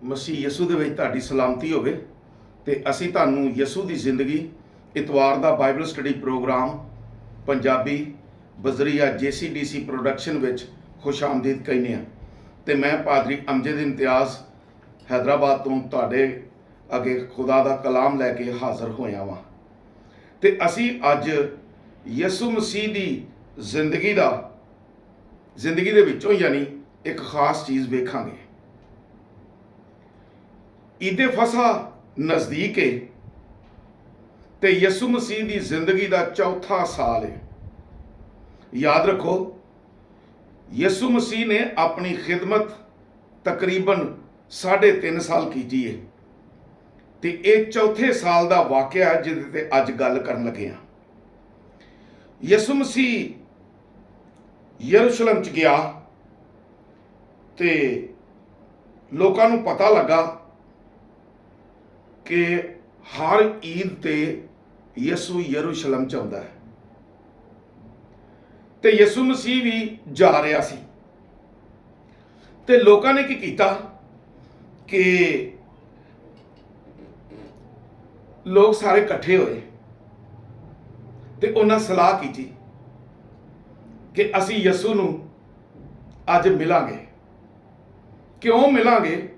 ਮਸੀਹ ਯਸੂ ਦੇ ਵਿੱਚ ਤੁਹਾਡੀ ਸਲਾਮਤੀ ਹੋਵੇ ਤੇ ਅਸੀਂ ਤੁਹਾਨੂੰ ਯਸੂ ਦੀ ਜ਼ਿੰਦਗੀ ਇਤਵਾਰ ਦਾ ਬਾਈਬਲ ਸਟੱਡੀ ਪ੍ਰੋਗਰਾਮ ਪੰਜਾਬੀ ਬਜ਼ਰੀਆ JCDC ਪ੍ਰੋਡਕਸ਼ਨ ਵਿੱਚ ਖੁਸ਼ ਆਮਦੀਦ ਕਹਿੰਦੇ ਹਾਂ। ਤੇ ਮੈਂ ਪਾਦਰੀ ਅਮਜਦ ਇਮਤਿਆਜ਼ ਹੈਦਰਾਬਾਦ ਤੋਂ ਤੁਹਾਡੇ ਅੱਗੇ ਖੁਦਾ ਦਾ ਕਲਾਮ ਲੈ ਕੇ ਹਾਜ਼ਰ ਹੋਇਆ ਵਾਂ। ਤੇ ਅਸੀਂ ਅੱਜ ਯਸੂ ਮਸੀਹ ਦੀ ਜ਼ਿੰਦਗੀ ਦੇ ਵਿੱਚੋਂ ਯਾਨੀ ਇੱਕ ਖਾਸ ਚੀਜ਼ ਵੇਖਾਂਗੇ। ਈਦੇ ਫਸਾ ਨਜ਼ਦੀਕ ਹੈ ਤੇ ਯਸੂ ਮਸੀਹ ਦੀ ਜ਼ਿੰਦਗੀ ਦਾ ਚੌਥਾ ਸਾਲ ਹੈ। ਯਾਦ ਰੱਖੋ, ਯਸੂ ਮਸੀਹ ਨੇ ਆਪਣੀ ਖਿਦਮਤ ਤਕਰੀਬਨ 3.5 ਸਾਲ ਕੀਤੀ ਹੈ ਤੇ ਇਹ ਚੌਥੇ ਸਾਲ ਦਾ ਵਾਕਿਆ ਹੈ ਜਿਹਦੇ ਤੇ ਅੱਜ ਗੱਲ ਕਰਨ ਲੱਗੇ ਹਾਂ। ਯਸੂ ਮਸੀਹ ਯਰੂਸ਼ਲਮ ਚ ਗਿਆ ਤੇ ਲੋਕਾਂ ਨੂੰ ਪਤਾ ਲੱਗਾ ਕਿ ਹਰ ਈਦ ਤੇ ਯਸੂ ਯਰੂਸ਼ਲਮ ਚ ਆਉਂਦਾ ਹੈ ਤੇ ਯਸੂ ਮਸੀਹ ਵੀ ਜਾ ਰਿਹਾ ਸੀ। ਤੇ ਲੋਕਾਂ ਨੇ ਕੀ ਕੀਤਾ ਕਿ ਲੋਕ ਸਾਰੇ ਇਕੱਠੇ ਹੋਏ ਤੇ ਉਹਨਾਂ ਸਲਾਹ ਕੀਤੀ ਕਿ ਅਸੀਂ ਯਸੂ ਨੂੰ ਅੱਜ ਮਿਲਾਂਗੇ। ਕਿਉਂ ਮਿਲਾਂਗੇ?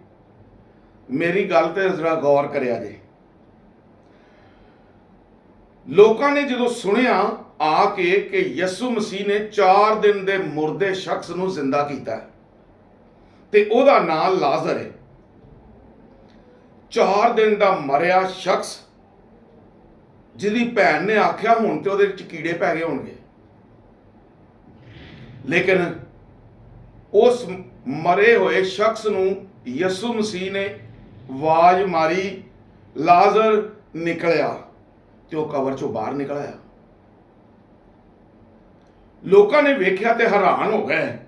ਮੇਰੀ ਗੱਲ ਤੇ ਜ਼ਰਾ ਗੌਰ ਕਰਿਆ ਜੇ। ਲੋਕਾਂ ਨੇ ਜਦੋਂ ਸੁਣਿਆ ਆ ਕੇ ਕਿ ਯਸੂ ਮਸੀਹ ਨੇ 4 ਦਿਨ ਦੇ ਮੁਰਦੇ ਸ਼ਖਸ ਨੂੰ ਜ਼ਿੰਦਾ ਕੀਤਾ ਤੇ ਉਹਦਾ ਨਾਮ ਲਾਜ਼ਰ ਹੈ। 4 ਦਿਨ ਦਾ ਮਰਿਆ ਸ਼ਖਸ ਜਿਹਦੀ ਭੈਣ ਨੇ ਆਖਿਆ ਹੁਣ ਤੇ ਉਹਦੇ ਵਿੱਚ ਕੀੜੇ ਪੈ ਗਏ ਹੋਣਗੇ, ਲੇਕਿਨ ਉਸ ਮਰੇ ਹੋਏ ਸ਼ਖਸ ਨੂੰ ਯਸੂ ਮਸੀਹ ਨੇ ਆਵਾਜ਼ ਮਾਰੀ, ਲਾਜ਼ਰ ਨਿਕਲਿਆ, ਤੇ ਉਹ ਕਬਰ ਚੋਂ ਬਾਹਰ ਨਿਕਲ ਆਇਆ। ਲੋਕਾਂ ਨੇ ਵੇਖਿਆ ਤੇ ਹੈਰਾਨ ਹੋ ਗਏ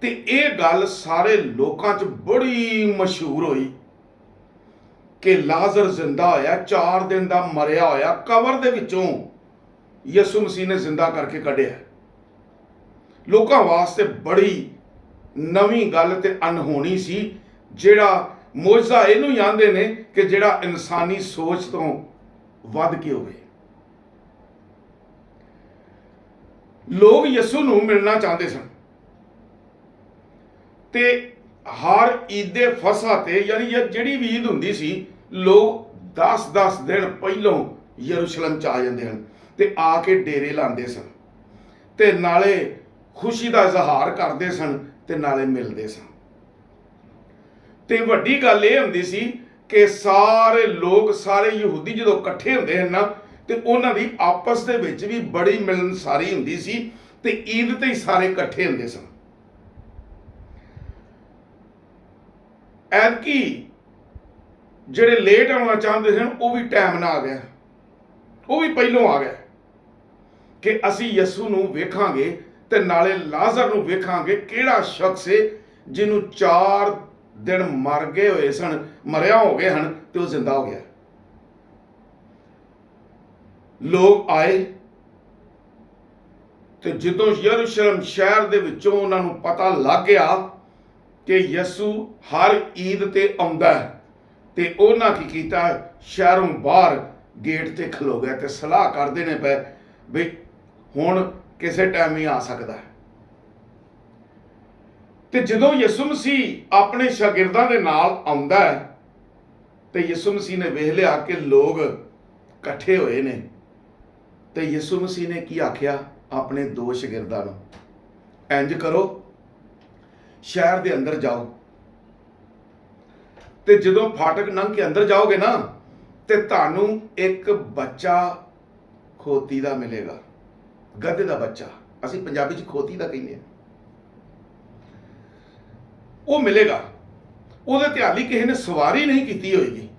ਤੇ ਇਹ ਗੱਲ ਸਾਰੇ ਲੋਕਾਂ 'ਚ ਬੜੀ ਮਸ਼ਹੂਰ ਹੋਈ ਕਿ ਲਾਜ਼ਰ ਜ਼ਿੰਦਾ ਹੋਇਆ, 4 ਦਿਨ ਦਾ ਮਰਿਆ ਹੋਇਆ, ਕਬਰ ਦੇ ਵਿੱਚੋਂ ਯਸੂ ਮਸੀਹ ਨੇ ਜ਼ਿੰਦਾ ਕਰਕੇ ਕੱਢਿਆ। ਲੋਕਾਂ ਵਾਸਤੇ ਬੜੀ ਨਵੀਂ ਗੱਲ ਤੇ ਅਨਹੋਣੀ ਸੀ, ਜਿਹੜਾ ਮੋਜਜ਼ਾ ਇਹਨੂੰ ਆਂਦੇ ਨੇ ਕਿ ਜਿਹੜਾ ਇਨਸਾਨੀ ਸੋਚ ਤੋਂ ਵੱਧ ਕੇ ਹੋਵੇ। ਲੋਕ ਯਸੂ ਨੂੰ ਮਿਲਣਾ ਚਾਹੁੰਦੇ ਸਨ ਤੇ ਹਰ ਈਦੇ ਫਸਾ ਤੇ ਯਾਨੀ ਜਿਹੜੀ ਵੀ ਈਦ ਹੁੰਦੀ ਸੀ, ਲੋਕ 10-10 ਦਿਨ ਪਹਿਲੋਂ ਯਰੂਸ਼ਲਮ ਚ ਆ ਜਾਂਦੇ ਹਨ ਤੇ ਆ ਕੇ ਡੇਰੇ ਲਾਉਂਦੇ ਸਨ ਤੇ ਨਾਲੇ ਖੁਸ਼ੀ ਦਾ ਇਜ਼ਹਾਰ ਕਰਦੇ ਸਨ ਤੇ ਨਾਲੇ ਮਿਲਦੇ ਸਨ। ਤੇ ਵੱਡੀ ਗੱਲ ਇਹ ਹੁੰਦੀ ਸੀ ਕਿ ਸਾਰੇ ਲੋਕ, ਸਾਰੇ ਯਹੂਦੀ ਜਦੋਂ ਇਕੱਠੇ ਹੁੰਦੇ ਹਨ ਨਾ, ਤੇ ਉਹਨਾਂ ਦੀ ਆਪਸ ਦੇ ਵਿੱਚ ਵੀ ਬੜੀ ਮਿਲਣਸਾਰੀ ਹੁੰਦੀ ਸੀ ਤੇ ਈਦ ਤੇ ਹੀ ਸਾਰੇ ਇਕੱਠੇ ਹੁੰਦੇ ਸਨ। ਐਤਕੀ ਜਿਹੜੇ ਲੇਟ ਆਉਣਾ ਚਾਹੁੰਦੇ ਸਨ ਉਹ ਵੀ ਟਾਈਮ ਨਾਲ ਆ ਗਿਆ, ਉਹ ਵੀ ਪਹਿਲੋਂ ਆ ਗਿਆ ਕਿ ਅਸੀਂ ਯਸੂ ਨੂੰ ਵੇਖਾਂਗੇ ਤੇ ਨਾਲੇ ਲਾਜ਼ਰ ਨੂੰ ਵੇਖਾਂਗੇ, ਕਿਹੜਾ ਸ਼ਖਸ ਹੈ ਜਿਹਨੂੰ 4 ਦਿਨ ਮਰ ਗਏ ਹੋਏ ਸਨ, ਮਰਿਆ ਹੋ ਗਏ ਹਨ ਤੇ ਉਹ ਜ਼ਿੰਦਾ ਹੋ ਗਿਆ। ਲੋਕ ਆਏ ਤੇ ਜਦੋਂ ਯਰੂਸ਼ਲਮ ਸ਼ਹਿਰ ਦੇ ਵਿੱਚੋਂ ਉਹਨਾਂ ਨੂੰ ਪਤਾ ਲੱਗ ਗਿਆ ਕਿ ਯਸੂ ਹਰ ਈਦ ਤੇ ਆਉਂਦਾ ਹੈ ਤੇ ਉਹਨਾਂ ਕੀ ਕੀਤਾ, ਸ਼ਹਿਰੋਂ ਬਾਹਰ ਗੇਟ ਤੇ ਖਲੋ ਗਏ ਤੇ ਸਲਾਹ ਕਰਦੇ ਨੇ ਪਏ ਵੀ ਹੁਣ ਕਿਸੇ ਟਾਈਮ ਹੀ ਆ ਸਕਦਾ ਹੈ। ਤੇ ਜਦੋਂ ਯਿਸੂ ਮਸੀਹ ਆਪਣੇ ਸ਼ਾਗਿਰਦਾਂ ਦੇ ਨਾਲ ਆਉਂਦਾ ਹੈ ਤੇ ਯਿਸੂ ਮਸੀਹ ਨੇ ਵੇਖ ਲਿਆ ਕਿ ਲੋਕ ਇਕੱਠੇ ਹੋਏ ਨੇ ਤੇ ਯਿਸੂ ਮਸੀਹ ਨੇ ਕੀ ਆਖਿਆ ਆਪਣੇ 2 ਸ਼ਾਗਿਰਦਾਂ ਨੂੰ, ਇੰਜ ਕਰੋ, ਸ਼ਹਿਰ ਦੇ ਅੰਦਰ ਜਾਓ ਤੇ ਜਦੋਂ ਫਾਟਕ ਲੰਘ ਕੇ ਅੰਦਰ ਜਾਓਗੇ ਨਾ ਤੇ ਤੁਹਾਨੂੰ ਇੱਕ ਬੱਚਾ ਖੋਤੀ ਦਾ ਮਿਲੇਗਾ, ਗੱਧੇ ਦਾ ਬੱਚਾ, ਅਸੀਂ ਪੰਜਾਬੀ 'ਚ ਖੋਤੀ ਦਾ ਕਹਿੰਦੇ ਹਾਂ, ਉਹ ਮਿਲੇਗਾ। ਉਹਦੇ ਤੇ ਹਾਲੀ ਕਿਸੇ ਨੇ ਸਵਾਰੀ ਨਹੀਂ ਕੀਤੀ ਹੋਏਗੀ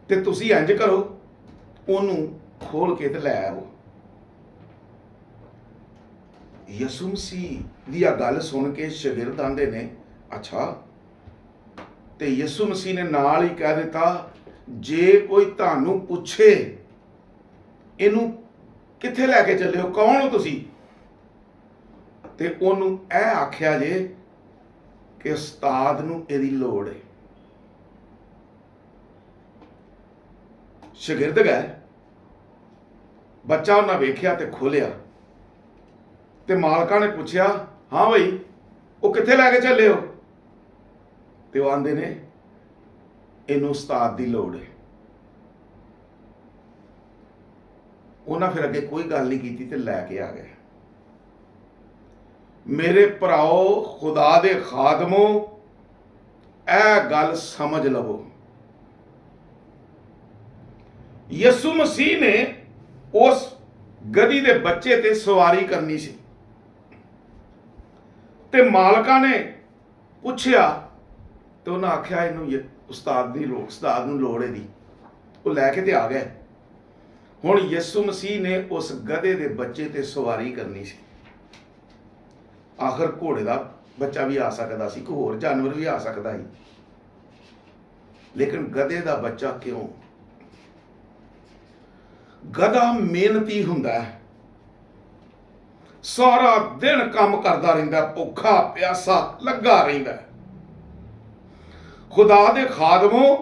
ਤੇ ਤੁਸੀਂ ਇੰਜ ਕਰੋ, ਉਹਨੂੰ ਖੋਲ ਕੇ ਤੇ ਲੈ ਆਓ। ਯਿਸੂ ਮਸੀਹ ਦੀ ਆ ਗੱਲ ਸੁਣ ਕੇ ਸ਼ਾਗਿਰਦ ਆਂਦੇ ਨੇ, ਅੱਛਾ। ਤੇ ਯਿਸੂ ਮਸੀਹ ਨੇ ਨਾਲ ਹੀ ਕਹਿ ਦਿੱਤਾ, ਜੇ ਕੋਈ ਤੁਹਾਨੂੰ ਪੁੱਛੇ ਇਹਨੂੰ ਕਿੱਥੇ ਲੈ ਕੇ ਚੱਲੇ ਹੋ, ਕੌਣ ਹੋ ਤੁਸੀਂ, ਤੇ ਉਹਨੂੰ ਇਹ ਆਖਿਆ ਜੇ ਕਿ ਉਸਤਾਦ ਨੂੰ ਇਹਦੀ ਲੋੜ ਹੈ। ਸ਼ਾਗਿਰਦ ਗਏ, ਬੱਚਾ ਉਹਨਾਂ ਵੇਖਿਆ ਤੇ ਖੋਲਿਆ, ਤੇ ਮਾਲਕਾਂ ਨੇ ਪੁੱਛਿਆ, ਹਾਂ ਬਈ ਉਹ ਕਿੱਥੇ ਲੈ ਕੇ ਚੱਲੇ ਹੋ? ਤੇ ਉਹ ਆਂਦੇ ਨੇ, ਇਹਨੂੰ ਉਸਤਾਦ ਦੀ ਲੋੜ ਹੈ। ਉਹਨਾਂ ਫਿਰ ਅੱਗੇ ਕੋਈ ਗੱਲ ਨਹੀਂ ਕੀਤੀ ਤੇ ਲੈ ਕੇ ਆ ਗਏ। ਮੇਰੇ ਭਰਾਓ, ਖੁਦਾ ਦੇ ਖਾਦਮੋ, ਇਹ ਗੱਲ ਸਮਝ ਲਵੋ। ਯਿਸੂ ਮਸੀਹ ਨੇ ਉਸ ਗਧੀ ਦੇ ਬੱਚੇ ਤੇ ਸਵਾਰੀ ਕਰਨੀ ਸੀ, ਤੇ ਮਾਲਕਾਂ ਨੇ ਪੁੱਛਿਆ ਤੇ ਉਹਨਾਂ ਆਖਿਆ, ਇਹਨੂੰ ਉਸਤਾਦ ਦੀ ਲੋੜ, ਉਸਤਾਦ ਨੂੰ ਲੋੜ ਇਹਦੀ। ਉਹ ਲੈ ਕੇ ਤੇ ਆ ਗਏ। ਹੁਣ ਯਿਸੂ ਮਸੀਹ ਨੇ ਉਸ ਗਧੇ ਦੇ ਬੱਚੇ ਤੇ ਸਵਾਰੀ ਕਰਨੀ ਸੀ। ਆਖਰ ਘੋੜੇ ਦਾ ਬੱਚਾ ਵੀ ਆ ਸਕਦਾ ਸੀ, ਕੋਈ ਹੋਰ ਜਾਨਵਰ ਵੀ ਆ ਸਕਦਾ ਸੀ, ਲੇਕਿਨ ਗਧੇ ਦਾ ਬੱਚਾ ਕਿਉਂ? ਗਧਾ ਮਿਹਨਤੀ ਹੁੰਦਾ ਹੈ, ਸਾਰਾ ਦਿਨ ਕੰਮ ਕਰਦਾ ਰਹਿੰਦਾ, ਭੁੱਖਾ ਪਿਆਸਾ ਲੱਗਾ ਰਹਿੰਦਾ। ਖੁਦਾ ਦੇ ਖਾਦਮੋ,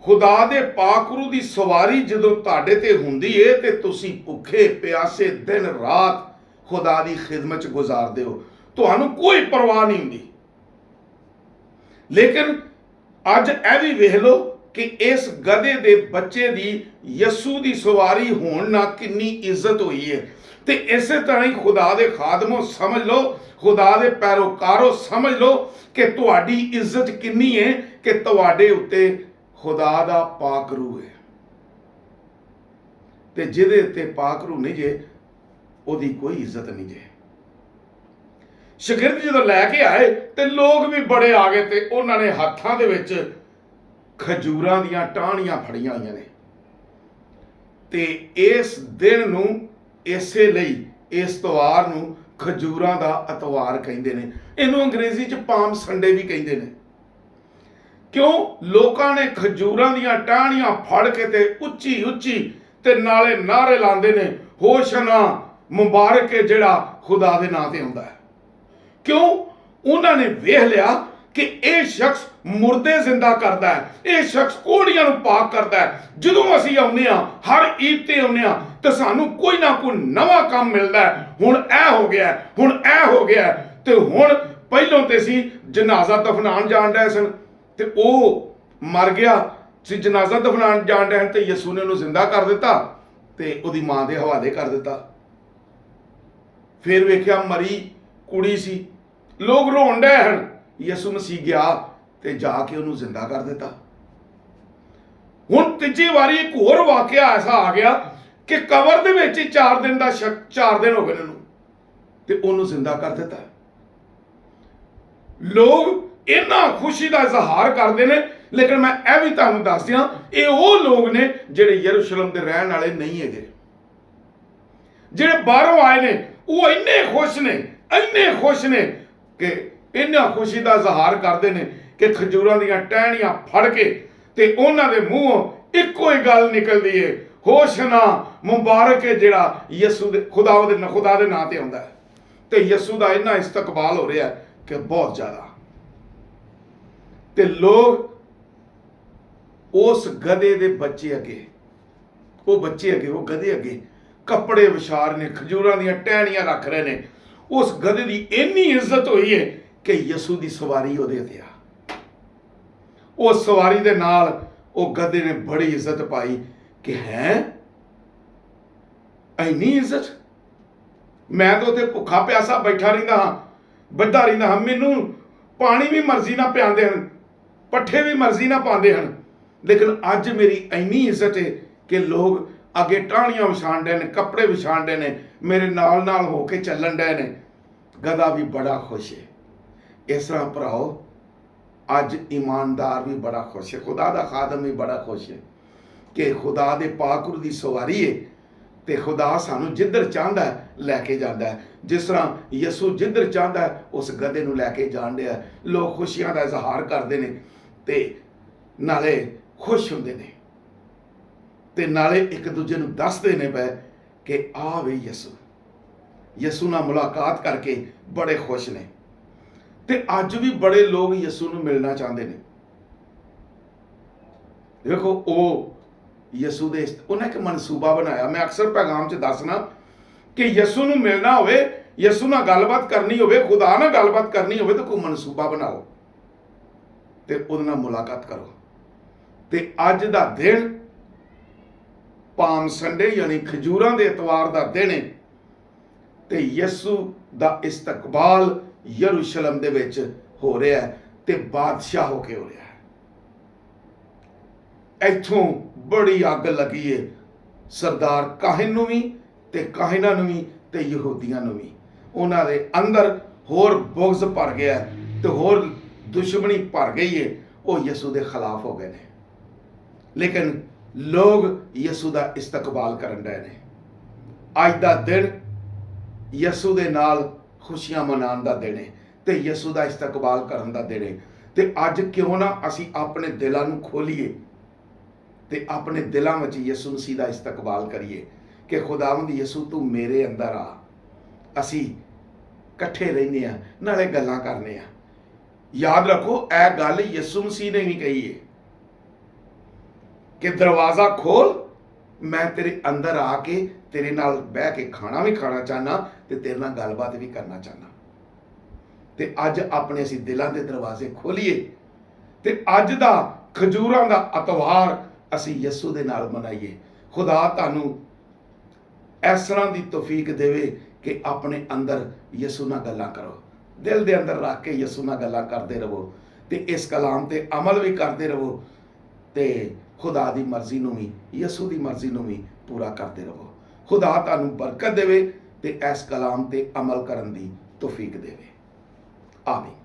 ਖੁਦਾ ਦੇ ਪਾਕਰੂ ਦੀ ਸਵਾਰੀ ਜਦੋਂ ਤੁਹਾਡੇ ਤੇ ਹੁੰਦੀ ਏ ਤੇ ਤੁਸੀਂ ਭੁੱਖੇ ਪਿਆਸੇ ਦਿਨ ਰਾਤ ਖੁਦਾ ਦੀ ਖਿਦਮਤ 'ਚ ਗੁਜ਼ਾਰਦੇ ਹੋ, ਤੁਹਾਨੂੰ ਕੋਈ ਪਰਵਾਹ ਨਹੀਂ ਹੁੰਦੀ। ਲੇਕਿਨ ਅੱਜ ਇਹ ਵੀ ਵੇਖ ਲਓ ਕਿ ਇਸ ਗਧੇ ਦੇ ਬੱਚੇ ਦੀ ਯਿਸੂ ਦੀ ਸਵਾਰੀ ਹੋਣ ਨਾਲ ਕਿੰਨੀ ਇੱਜ਼ਤ ਹੋਈ ਹੈ। ਤੇ ਇਸੇ ਤਰ੍ਹਾਂ ਹੀ ਖੁਦਾ ਦੇ ਖਾਦਮੋ ਸਮਝ ਲਓ, ਖੁਦਾ ਦੇ ਪੈਰੋਕਾਰੋ ਸਮਝ ਲਓ ਕਿ ਤੁਹਾਡੀ ਇੱਜ਼ਤ ਕਿੰਨੀ ਹੈ ਕਿ ਤੁਹਾਡੇ ਉੱਤੇ ਖੁਦਾ ਦਾ ਪਾਕ ਰੂਹ ਹੈ, ਤੇ ਜਿਹਦੇ ਉੱਤੇ ਪਾਕ ਰੂਹ ਨਹੀਂ ਜੇ, ਉਹਦੀ ਕੋਈ ਇੱਜ਼ਤ ਨਹੀਂ ਜੇ। ਸ਼ਾਗਿਰਦ ਜਦੋਂ ਲੈ ਕੇ ਆਏ ਤੇ ਲੋਕ ਵੀ ਬੜੇ ਆ ਗਏ, ਤੇ ਉਹਨਾਂ ਨੇ ਹੱਥਾਂ ਦੇ ਵਿੱਚ ਖਜੂਰਾਂ ਦੀਆਂ ਟਾਹਣੀਆਂ ਫੜੀਆਂ ਹੋਈਆਂ ਨੇ। ਤੇ ਇਸ ਦਿਨ ਨੂੰ, ਇਸੇ ਲਈ ਇਸ ਤਿਉਹਾਰ ਨੂੰ ਖਜੂਰਾਂ ਦਾ ਇਤਵਾਰ ਕਹਿੰਦੇ ਨੇ। ਇਹਨੂੰ ਅੰਗਰੇਜ਼ੀ 'ਚ ਪਾਮ ਸੰਡੇ ਵੀ ਕਹਿੰਦੇ ਨੇ। ਕਿਉਂ? ਲੋਕਾਂ ਨੇ ਖਜੂਰਾਂ ਦੀਆਂ ਟਾਹਣੀਆਂ ਫੜ ਕੇ ਤੇ ਉੱਚੀ ਉੱਚੀ ਤੇ ਨਾਲੇ ਨਾਅਰੇ ਲਾਉਂਦੇ ਨੇ, ਹੋਸ਼ਨਾ ਮੁਬਾਰਕ ਹੈ ਜਿਹੜਾ ਖੁਦਾ ਦੇ ਨਾਂ ਤੇ ਹੁੰਦਾ ਹੈ। ਕਿਉਂ? ਉਹਨਾਂ ਨੇ ਵੇਖ ਲਿਆ ਕਿ ਇਹ ਸ਼ਖਸ ਮੁਰਦੇ ਜ਼ਿੰਦਾ ਕਰਦਾ ਹੈ, ਇਹ ਸ਼ਖਸ ਕੋੜੀਆਂ ਨੂੰ ਪਾਕ ਕਰਦਾ ਹੈ। ਜਦੋਂ ਅਸੀਂ ਆਉਂਦੇ ਹਾਂ, ਹਰ ਈਦ ਤੇ ਆਉਂਦੇ ਹਾਂ, ਤੇ ਸਾਨੂੰ ਕੋਈ ਨਾ ਕੋਈ ਨਵਾਂ ਕੰਮ ਮਿਲਦਾ ਹੈ। ਹੁਣ ਇਹ ਹੋ ਗਿਆ, ਹੁਣ ਇਹ ਹੋ ਗਿਆ, ਤੇ ਹੁਣ ਪਹਿਲੋਂ ਤੇ ਸੀ ਜਨਾਜ਼ਾ ਦਫਨਾਉਣ ਜਾਣ ਰਹੇ ਸਨ, ਤੇ ਉਹ ਮਰ ਗਿਆ ਸੀ, ਜਨਾਜ਼ਾ ਦਫਨਾਉਣ ਜਾਣ ਰਹੇ, ਤੇ ਯਿਸੂ ਨੇ ਉਹਨੂੰ ਜ਼ਿੰਦਾ ਕਰ ਦਿੱਤਾ ਤੇ ਉਹਦੀ ਮਾਂ ਦੇ ਹਵਾਲੇ ਕਰ ਦਿੱਤਾ। ਫਿਰ ਵੇਖਿਆ ਮਰੀ ਕੁੜੀ ਸੀ, ਲੋਕ ਰੋਣ ਡਏ ਹਨ। ਯਿਸੂ ਮਸੀਹ ਗਿਆ ਤੇ ਜਾ ਕੇ ਉਹਨੂੰ ਜ਼ਿੰਦਾ ਕਰ ਦਿੱਤਾ। ਹੁਣ ਤੀਜੀ ਵਾਰੀ ਇੱਕ ਹੋਰ ਵਾਕਿਆ ਐਸਾ ਆ ਗਿਆ ਕਿ ਕਬਰ ਦੇ ਵਿੱਚ 4 ਦਿਨ ਦਾ 4 ਦਿਨ ਹੋ ਗਏ ਉਹਨੂੰ, ਤੇ ਉਹਨੂੰ ਜ਼ਿੰਦਾ ਕਰ ਦਿੱਤਾ। ਲੋਕ ਇੰਨਾ ਖੁਸ਼ੀ ਦਾ ਇਜ਼ਹਾਰ ਕਰਦੇ ਨੇ, ਲੇਕਿਨ ਮੈਂ ਇਹ ਵੀ ਤੁਹਾਨੂੰ ਦੱਸ ਦਿਆਂ, ਇਹ ਉਹ ਲੋਕ ਨੇ ਜਿਹੜੇ ਯਰੂਸ਼ਲਮ ਦੇ ਰਹਿਣ ਵਾਲੇ ਨਹੀਂ ਹੈਗੇ। ਜਿਹੜੇ ਬਾਹਰੋਂ ਆਏ ਨੇ ਉਹ ਇੰਨੇ ਖੁਸ਼ ਨੇ, ਇੰਨੇ ਖੁਸ਼ ਨੇ ਕਿ ਇੰਨਾ ਖੁਸ਼ੀ ਦਾ ਇਜ਼ਹਾਰ ਕਰਦੇ ਨੇ ਕਿ ਖਜੂਰਾਂ ਦੀਆਂ ਟਹਿਣੀਆਂ ਫੜ ਕੇ ਤੇ ਉਹਨਾਂ ਦੇ ਮੂੰਹੋਂ ਇੱਕੋ ਹੀ ਗੱਲ ਨਿਕਲਦੀ ਏ, ਹੋਸ਼ਨਾ ਮੁਬਾਰਕ ਹੈ ਜਿਹੜਾ ਯਿਸੂ ਦੇ ਖੁਦਾ ਦੇ ਨਾਂ ਤੇ ਆਉਂਦਾ ਹੈ। ਤੇ ਯਿਸੂ ਦਾ ਇੰਨਾ ਇਸਤਕਬਾਲ ਹੋ ਰਿਹਾ ਕਿ ਬਹੁਤ ਜ਼ਿਆਦਾ। ਤੇ ਲੋਕ ਉਸ ਗਧੇ ਦੇ ਬੱਚੇ ਅੱਗੇ, ਉਹ ਬੱਚੇ ਅੱਗੇ, ਉਹ ਗਧੇ ਅੱਗੇ ਕੱਪੜੇ ਵਿਛਾਰ ਨੇ, ਖਜੂਰਾਂ ਦੀਆਂ ਟਹਿਣੀਆਂ ਰੱਖ ਰਹੇ ਨੇ। ਉਸ ਗਧੇ ਦੀ ਇੰਨੀ ਇੱਜ਼ਤ ਹੋਈ ਹੈ ਕਿ ਯਿਸੂ ਦੀ ਸਵਾਰੀ ਉਹਦੇ ਤੇ ਆ। ਉਸ ਸਵਾਰੀ ਦੇ ਨਾਲ ਉਹ ਗਧੇ ਨੇ ਬੜੀ ਇੱਜ਼ਤ ਪਾਈ ਕਿ ਹੈ ਇੰਨੀ ਇੱਜ਼ਤ। ਮੈਂ ਤਾਂ ਉੱਥੇ ਭੁੱਖਾ ਪਿਆਸਾ ਬੈਠਾ ਰਹਿੰਦਾ ਹਾਂ, ਬੱਧਾ ਰਹਿੰਦਾ ਹਾਂ, ਮੈਨੂੰ ਪਾਣੀ ਵੀ ਮਰਜ਼ੀ ਨਾਲ ਪਿਆਉਂਦੇ ਹਨ, ਪੱਠੇ ਵੀ ਮਰਜ਼ੀ ਨਾਲ ਪਾਉਂਦੇ ਹਨ, ਲੇਕਿਨ ਅੱਜ ਮੇਰੀ ਇੰਨੀ ਇੱਜ਼ਤ ਹੈ ਕਿ ਲੋਕ ਅੱਗੇ ਟਾਹਣੀਆਂ ਵਿਛਾਣ ਡਏ ਨੇ, ਕੱਪੜੇ ਵਿਛਾਣ ਡਏ ਨੇ, ਮੇਰੇ ਨਾਲ ਨਾਲ ਹੋ ਕੇ ਚੱਲਣ ਡਏ ਨੇ। ਗਧਾ ਵੀ ਬੜਾ ਖੁਸ਼ ਹੈ। ਇਸ ਤਰ੍ਹਾਂ ਭਰਾਓ, ਅੱਜ ਇਮਾਨਦਾਰ ਵੀ ਬੜਾ ਖੁਸ਼ ਹੈ, ਖੁਦਾ ਦਾ ਖਾਦਮ ਵੀ ਬੜਾ ਖੁਸ਼ ਹੈ ਕਿ ਖੁਦਾ ਦੇ ਪਾਕਰੂ ਦੀ ਸਵਾਰੀ ਹੈ, ਤੇ ਖੁਦਾ ਸਾਨੂੰ ਜਿੱਧਰ ਚਾਹੁੰਦਾ ਲੈ ਕੇ ਜਾਂਦਾ ਹੈ। ਜਿਸ ਤਰ੍ਹਾਂ ਯਿਸੂ ਜਿੱਧਰ ਚਾਹੁੰਦਾ ਉਸ ਗਧੇ ਨੂੰ ਲੈ ਕੇ ਜਾਣ ਡਿਆ। ਲੋਕ ਖੁਸ਼ੀਆਂ ਦਾ ਇਜ਼ਹਾਰ ਕਰਦੇ ਨੇ ਤੇ ਨਾਲੇ ਖੁਸ਼ ਹੁੰਦੇ ਨੇ, ਤੇ ਨਾਲੇ ਇੱਕ ਦੂਜੇ ਨੂੰ ਦੱਸਦੇ ਨੇ ਪਏ ਕਿ ਆ ਵੇ ਯਿਸੂ। ਯਿਸੂ ਨਾਲ ਮੁਲਾਕਾਤ ਕਰਕੇ ਬੜੇ ਖੁਸ਼ ਨੇ। ਤੇ ਅੱਜ ਵੀ ਬੜੇ ਲੋਕ ਯਿਸੂ ਨੂੰ ਮਿਲਣਾ ਚਾਹੁੰਦੇ ਨੇ। ਦੇਖੋ ਉਹ ਯਿਸੂ ਦੇ ਉਹਨੇ ਇੱਕ ਮਨਸੂਬਾ ਬਣਾਇਆ। ਮੈਂ ਅਕਸਰ ਪੈਗਾਮ 'ਚ ਦੱਸਣਾ ਕਿ ਯਿਸੂ ਨੂੰ ਮਿਲਣਾ ਹੋਵੇ, ਯਿਸੂ ਨਾਲ ਗੱਲਬਾਤ ਕਰਨੀ ਹੋਵੇ, ਖੁਦਾ ਨਾਲ ਗੱਲਬਾਤ ਕਰਨੀ ਹੋਵੇ ਤਾਂ ਕੋਈ ਮਨਸੂਬਾ ਬਣਾਓ ਤੇ ਉਹਦੇ ਨਾਲ ਮੁਲਾਕਾਤ ਕਰੋ। ਤੇ ਅੱਜ ਦਾ ਦਿਨ ਪਾਮ ਸੰਡੇ ਯਾਨੀ ਖਜੂਰਾਂ ਦੇ ਇਤਵਾਰ ਦਾ ਦਿਨ ਹੈ ਤੇ ਯਿਸੂ ਦਾ ਇਸਤਕਬਾਲ ਯਰੂਸ਼ਲਮ ਦੇ ਵਿੱਚ ਹੋ ਰਿਹਾ ਹੈ ਤੇ ਬਾਦਸ਼ਾਹ ਹੋ ਕੇ ਹੋ ਰਿਹਾ ਹੈ। ਇੱਥੋਂ ਬੜੀ ਅੱਗ ਲੱਗੀ ਏ ਸਰਦਾਰ ਕਾਹਿਨ ਨੂੰ ਵੀ ਤੇ ਕਾਹਿਨਾਂ ਨੂੰ ਵੀ ਤੇ ਯਹੂਦੀਆਂ ਨੂੰ ਵੀ। ਉਹਨਾਂ ਦੇ ਅੰਦਰ ਹੋਰ ਬੁਗਜ਼ ਭਰ ਗਿਆ ਤੇ ਹੋਰ ਦੁਸ਼ਮਣੀ ਭਰ ਗਈ ਏ। ਉਹ ਯਿਸੂ ਦੇ ਖਿਲਾਫ ਹੋ ਗਏ ਨੇ, ਲੇਕਿਨ ਲੋਕ ਯਿਸੂ ਦਾ ਇਸਤਕਬਾਲ ਕਰਨ ਰਹੇ ਨੇ। ਅੱਜ ਦਾ ਦਿਨ ਯਿਸੂ ਦੇ ਨਾਲ ਖੁਸ਼ੀਆਂ ਮਨਾਉਣ ਦਾ ਦਿਨ ਹੈ ਤੇ ਯਿਸੂ ਦਾ ਇਸਤਕਬਾਲ ਕਰਨ ਦਾ ਦਿਨ ਹੈ। ਤੇ ਅੱਜ ਕਿਉਂ ਨਾ ਅਸੀਂ ਆਪਣੇ ਦਿਲਾਂ ਨੂੰ ਖੋਲੀਏ ਤੇ ਆਪਣੇ ਦਿਲਾਂ ਵਿੱਚ ਯਿਸੂ ਮਸੀਹ ਦਾ ਇਸਤਕਬਾਲ ਕਰੀਏ ਕਿ ਖੁਦਾਵੰਦ ਯਿਸੂ ਤੂੰ ਮੇਰੇ ਅੰਦਰ ਆ। ਅਸੀਂ ਇਕੱਠੇ ਰਹਿੰਦੇ ਆ, ਨਾਲੇ ਗੱਲਾਂ ਕਰਨੇ ਆ। ਯਾਦ ਰੱਖੋ ਇਹ ਗੱਲ ਯਿਸੂ ਮਸੀਹ ਨੇ ਵੀ ਕਹੀ ਹੈ ਕਿ ਦਰਵਾਜ਼ਾ ਖੋਲ, ਮੈਂ ਤੇਰੇ ਅੰਦਰ ਆ ਕੇ ਤੇਰੇ ਨਾਲ ਬਹਿ ਕੇ ਖਾਣਾ ਵੀ ਖਾਣਾ ਚਾਹਨਾ ਤੇ ਤੇਰੇ ਨਾਲ ਗੱਲਬਾਤ ਵੀ ਕਰਨਾ ਚਾਹਨਾ। ਤੇ ਅੱਜ ਆਪਣੇ ਅਸੀਂ ਦਿਲਾਂ ਦੇ ਦਰਵਾਜ਼ੇ ਖੋਲੀਏ ਤੇ ਅੱਜ ਦਾ ਖਜੂਰਾਂ ਦਾ ਇਤਵਾਰ ਅਸੀਂ ਯਿਸੂ ਦੇ ਨਾਲ ਮਨਾਈਏ। ਖੁਦਾ ਤੁਹਾਨੂੰ ਇਸ ਤਰ੍ਹਾਂ ਦੀ ਤੌਫੀਕ ਦੇਵੇ ਕਿ ਆਪਣੇ ਅੰਦਰ ਯਿਸੂ ਨਾਲ ਗੱਲਾਂ ਕਰੋ, ਦਿਲ ਦੇ ਅੰਦਰ ਰੱਖ ਕੇ ਯਿਸੂ ਨਾਲ ਗੱਲਾਂ ਕਰਦੇ ਰਹੋ ਤੇ ਇਸ ਕਲਾਮ ਤੇ ਅਮਲ ਵੀ ਕਰਦੇ ਰਹੋ ਤੇ ਖੁਦਾ ਦੀ ਮਰਜ਼ੀ ਨੂੰ ਵੀ ਯਿਸੂ ਦੀ ਮਰਜ਼ੀ ਨੂੰ ਵੀ ਪੂਰਾ ਕਰਦੇ ਰਹੋ। ਖੁਦਾ ਤੁਹਾਨੂੰ ਬਰਕਤ ਦੇਵੇ ਤੇ ਇਸ ਕਲਾਮ ਤੇ ਅਮਲ ਕਰਨ ਦੀ ਤੌਫੀਕ ਦੇਵੇ। ਆਮੀਨ।